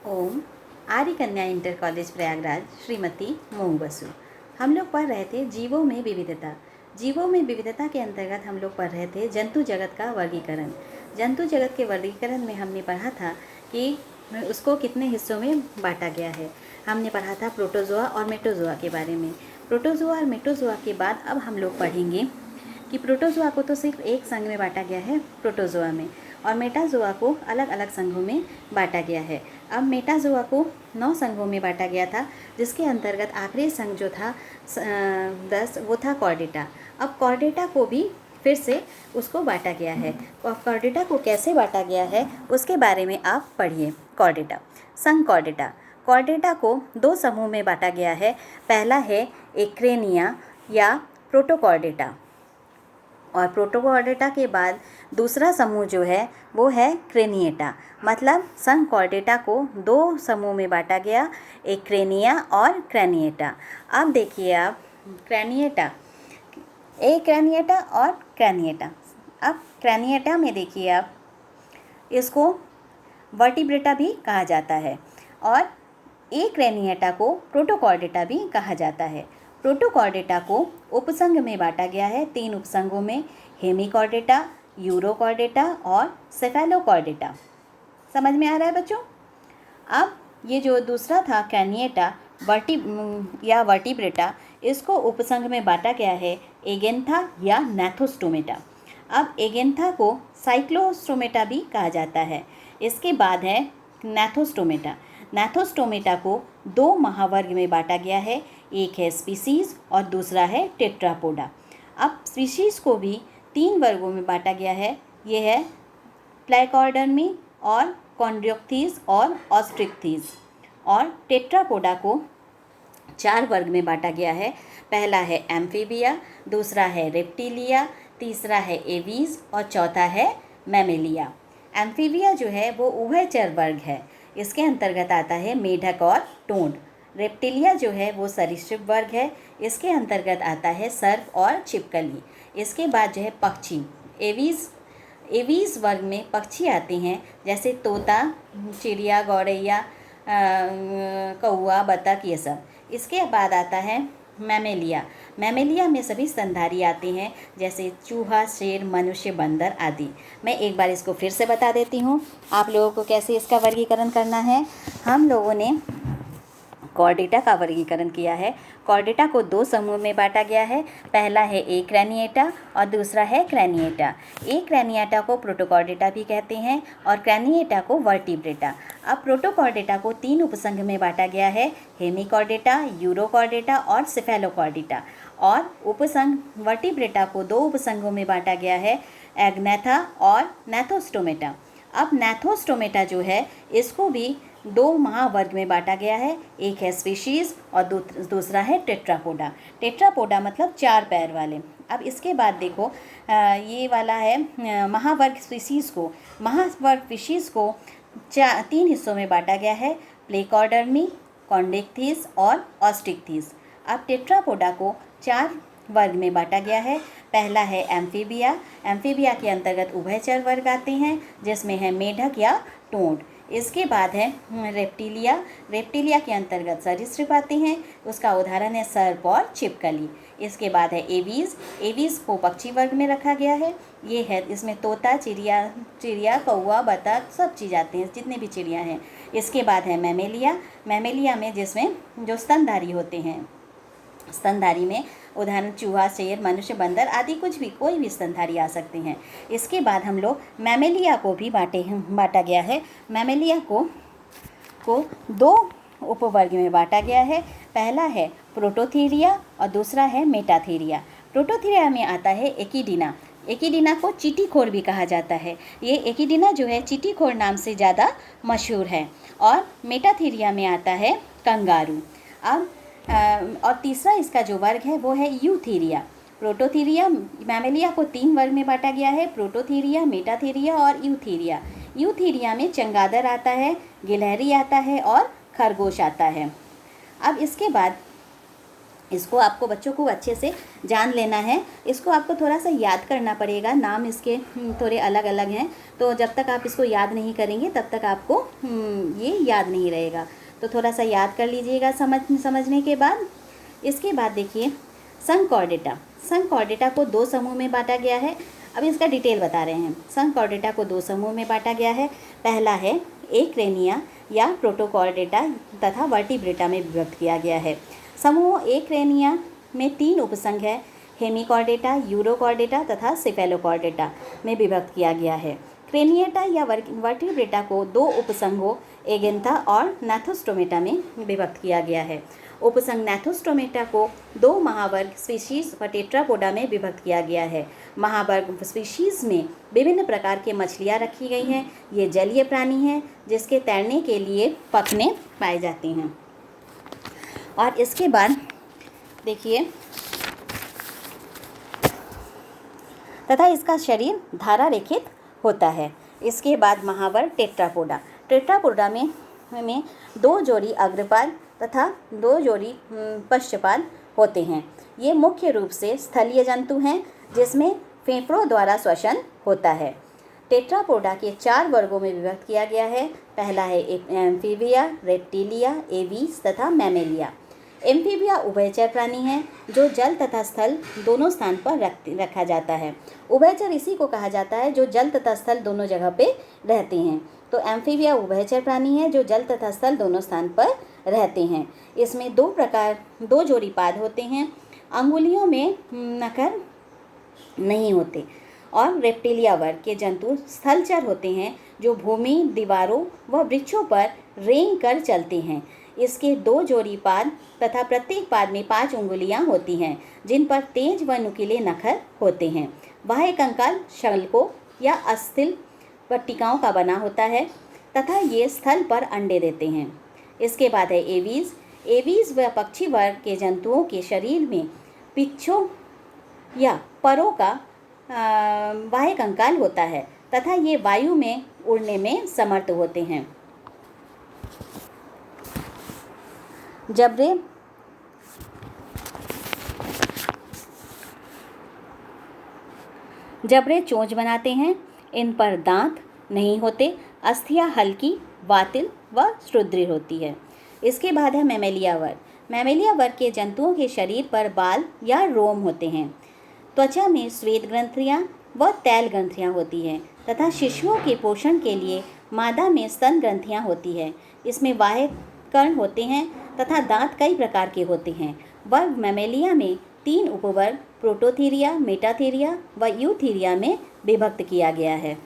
ओम। आर्य कन्या inter college Prayagraj, Shrimati मोंग Basu. हम लोग पढ़ रहे थे जीवों में विविधता। जीवों में विविधता के अंतर्गत हम लोग पढ़ रहे थे जंतु जगत का वर्गीकरण। जंतु जगत के वर्गीकरण में हमने पढ़ा था कि उसको कितने हिस्सों में बांटा गया है। हमने पढ़ा था प्रोटोजोआ और मेटोजोआ के बारे में। प्रोटोजोआ और मेटोजोआ के बाद अब हम लोग पढ़ेंगे कि प्रोटोजोआ को तो सिर्फ एक संघ में बांटा गया है प्रोटोजोआ में, और मेटाजोआ को अलग अलग संघों में बांटा गया है। अब मेटाजोआ को 9 संघों में बांटा गया था, जिसके अंतर्गत आखिरी संघ जो था 10, वो था कॉर्डेटा। अब कॉर्डेटा को भी फिर से उसको बांटा गया है, और कॉर्डेटा को कैसे बांटा गया है उसके बारे में आप पढ़िए। कॉर्डेटा, संघ कॉर्डेटा। कॉर्डेटा को 2 समूह में बांटा गया है। पहला है एक्रेनिया या प्रोटोकॉर्डेटा, और प्रोटोकॉर्डेटा के बाद दूसरा समूह जो है वो है क्रेनिएटा। मतलब संघ कॉर्डेटा को 2 समूह में बांटा गया, एक क्रेनिया और क्रेनिएटा। अब देखिए आप क्रेनिएटा, एक क्रेनिएटा और क्रेनिएटा। अब क्रेनिएटा में देखिए आप, इसको वर्टिब्रेटा भी कहा जाता है, और एक क्रेनिएटा को प्रोटोकॉर्डेटा भी कहा जाता है। प्रोटोकॉर्डेटा को उपसंघ में बांटा गया है 3 उपसंघों में, हेमिकॉर्डेटा, यूरोकॉर्डेटा और सेफेलोकॉर्डेटा। समझ में आ रहा है बच्चों? अब ये जो दूसरा था क्रेनिएटा या वर्टिब्रेटा, इसको उपसंघ में बांटा गया है एगेंथा या नैथोस्टोमेटा। अब एगेंथा को साइक्लोस्टोमेटा भी कहा जाता है। इसके बाद है नैथोस्टोमेटा। नैथोस्टोमेटा को 2 महावर्ग में बांटा गया है, एक है स्पीसीज और दूसरा है टेट्रापोडा। अब स्पीसीज को भी 3 वर्गों में बांटा गया है, ये है प्लाइकॉर्डर्मी और कॉन्ड्रोक्थीज और ऑस्ट्रिक्थीज। और टेट्रापोडा को 4 वर्ग में बांटा गया है। पहला है एम्फीबिया, दूसरा है रेप्टिलिया, तीसरा है एवीज और चौथा है मैमेलिया। एम्फीबिया जो है वो उभयचर वर्ग है, इसके अंतर्गत आता है मेढक और टोंड। रेप्टिलिया जो है वो सरीसृप वर्ग है, इसके अंतर्गत आता है सर्प और छिपकली। इसके बाद जो है पक्षी, एवीज वर्ग में पक्षी आते हैं, जैसे तोता, चिड़िया, गौरैया, कौआ, बतख, ये सब। इसके बाद आता है मैमेलिया। मैमेलिया में सभी स्तनधारी आते हैं, जैसे चूहा, शेर, मनुष्य, बंदर आदि। मैं एक बार इसको फिर से बता देती हूँ आप लोगों को कैसे इसका वर्गीकरण करना है। हम लोगों ने कॉर्डेटा का वर्गीकरण किया है। कॉर्डेटा को 2 समूह में बांटा गया है। पहला है एक क्रेनिएटा और दूसरा है क्रेनिएटा। एक क्रेनिएटा को प्रोटोकॉर्डेटा भी कहते हैं और क्रेनिएटा को वर्टिब्रेटा। अब प्रोटोकॉर्डेटा को 3 उपसंघ में बांटा गया है, हेमिकॉर्डेटा, यूरोकॉर्डेटा और सेफेलोकॉर्डेटा। और उपसंघ वर्टिब्रेटा को 2 उपसंघों में बांटा गया है, एग्नेथा और नैथोस्टोमेटा। अब नैथोस्टोमेटा जो है इसको भी 2 महावर्ग में बांटा गया है, एक है स्पीशीज़ और दूसरा है टेट्रापोडा। टेट्रापोडा मतलब 4 पैर वाले। अब इसके बाद देखो ये वाला है महावर्ग स्पीशीज़ को। महावर्ग स्पीशीज़ को 3 हिस्सों में बांटा गया है, प्लेकॉर्डर्मी, कॉन्ड्रिक्थीज और ऑस्ट्रिक्थीज। अब टेट्रापोडा को 4 वर्ग में बांटा गया है। पहला है एम्फीबिया। एम्फीबिया के अंतर्गत उभयचर वर्ग आते हैं, जिसमें है मेढक या टोंड। इसके बाद है रेप्टिलिया। रेप्टिलिया के अंतर्गत सरीसृप आते हैं, उसका उदाहरण है सर्प और छिपकली। इसके बाद है एवीज। एवीज को पक्षी वर्ग में रखा गया है, ये है इसमें तोता, चिड़िया, कौआ, बतख सब चीज़ आते हैं, जितने भी चिड़िया हैं। इसके बाद है मैमेलिया। मैमेलिया में जिसमें जो स्तनधारी होते हैं, स्तनधारी में उदाहरण चूहा, शेर, मनुष्य, बंदर आदि कोई भी स्तनधारी आ सकते हैं। इसके बाद हम लोग मैमेलिया को भी बांटा गया है। मैमेलिया को 2 उपवर्ग में बांटा गया है। पहला है प्रोटोथीरिया और दूसरा है मेटाथीरिया। प्रोटोथीरिया में आता है एकिडीना। एकिडीना को चींटीखोर भी कहा जाता है। ये एकिडीना जो है चींटीखोर नाम से ज़्यादा मशहूर है। और मेटाथीरिया में आता है कंगारू। अब और तीसरा इसका जो वर्ग है वो है यूथीरिया। प्रोटोथीरिया, मैमेलिया को 3 वर्ग में बांटा गया है, प्रोटोथीरिया, मेटाथीरिया और यूथीरिया। यूथीरिया में चमगादड़ आता है, गिलहरी आता है और खरगोश आता है। अब इसके बाद इसको आपको बच्चों को अच्छे से जान लेना है। इसको आपको थोड़ा सा याद करना पड़ेगा, नाम इसके थोड़े अलग अलग हैं, तो जब तक आप इसको याद नहीं करेंगे तब तक आपको ये याद नहीं रहेगा। तो थोड़ा सा याद कर लीजिएगा समझने के बाद। इसके बाद देखिए संघ कॉर्डेटा। संघ कॉर्डेटा को 2 समूह में बांटा गया है। अब इसका डिटेल बता रहे हैं। संघ कॉर्डेटा को 2 समूह में बांटा गया है। पहला है एक्रेनिया या प्रोटोकॉर्डेटा तथा वर्टिब्रेटा में विभक्त किया गया है। समूह एक्रेनिया में 3 उपसंघ है, हेमिकॉर्डेटा, यूरोकॉर्डेटा तथा सेफेलोकॉर्डेटा में विभक्त किया गया है। क्रेनिएटा या वर्टिब्रेटा को 2 उपसंघों एगेंथा और नैथोस्टोमेटा में विभक्त किया गया है। उपसंघ नैथोस्टोमेटा को 2 महावर्ग स्पीशीज व टेट्रापोडा में विभक्त किया गया है। महावर्ग स्पीशीज में विभिन्न प्रकार के मछलियाँ रखी गई हैं। ये जलीय प्राणी हैं जिसके तैरने के लिए पखने पाए जाते हैं। और इसके बाद देखिए तथा इसका शरीर धारा रेखित होता है। इसके बाद महावर्ग टेट्रापोडा। टेट्रापोडा में 2 जोड़ी अग्रपाद तथा 2 जोड़ी पश्चपाद होते हैं। ये मुख्य रूप से स्थलीय जंतु हैं जिसमें फेफड़ों द्वारा श्वसन होता है। टेट्रापोडा के 4 वर्गों में विभक्त किया गया है। पहला है एम्फीबिया, रेप्टिलिया, एवीज तथा मैमेलिया। एम्फीबिया उभयचर प्राणी है जो जल तथा स्थल दोनों स्थान पर रखा जाता है। उभयचर इसी को कहा जाता है जो जल तथा स्थल दोनों जगह पे रहते हैं। तो एम्फीबिया उभयचर प्राणी है जो जल तथा स्थल दोनों स्थान पर रहते हैं। इसमें 2 जोड़ी पाद होते हैं। अंगुलियों में नखर नहीं होते। और रेप्टिलिया वर्ग के जंतु स्थलचर होते हैं जो भूमि, दीवारों व वृक्षों पर रेंग कर चलते हैं। इसके 2 जोड़ी पाद तथा प्रत्येक पाद में 5 उंगलियां होती हैं जिन पर तेज व नुकीले नखर होते हैं। बाह्य कंकाल शल्कों या अस्थिल पट्टिकाओं का बना होता है तथा ये स्थल पर अंडे देते हैं। इसके बाद है एवीज। एवीज व पक्षी वर्ग के जंतुओं के शरीर में पिच्छों या परों का बाह्य कंकाल होता है तथा ये वायु में उड़ने में समर्थ होते हैं। जबड़े चोंच बनाते हैं। इन पर दांत नहीं होते। अस्थियाँ हल्की, वातिल व सुदृढ़ होती है। इसके बाद है मैमेलिया वर्ग। मैमेलिया वर्ग के जंतुओं के शरीर पर बाल या रोम होते हैं। त्वचा में श्वेत ग्रंथियाँ व तैल ग्रंथियाँ होती हैं तथा शिशुओं के पोषण के लिए मादा में स्तन ग्रंथियाँ होती है। इसमें बाह्य कर्ण होते हैं तथा दांत कई प्रकार के होते हैं। वर्ग मैमेलिया में 3 उपवर्ग प्रोटोथीरिया, मेटाथीरिया व यूथीरिया में विभक्त किया गया है।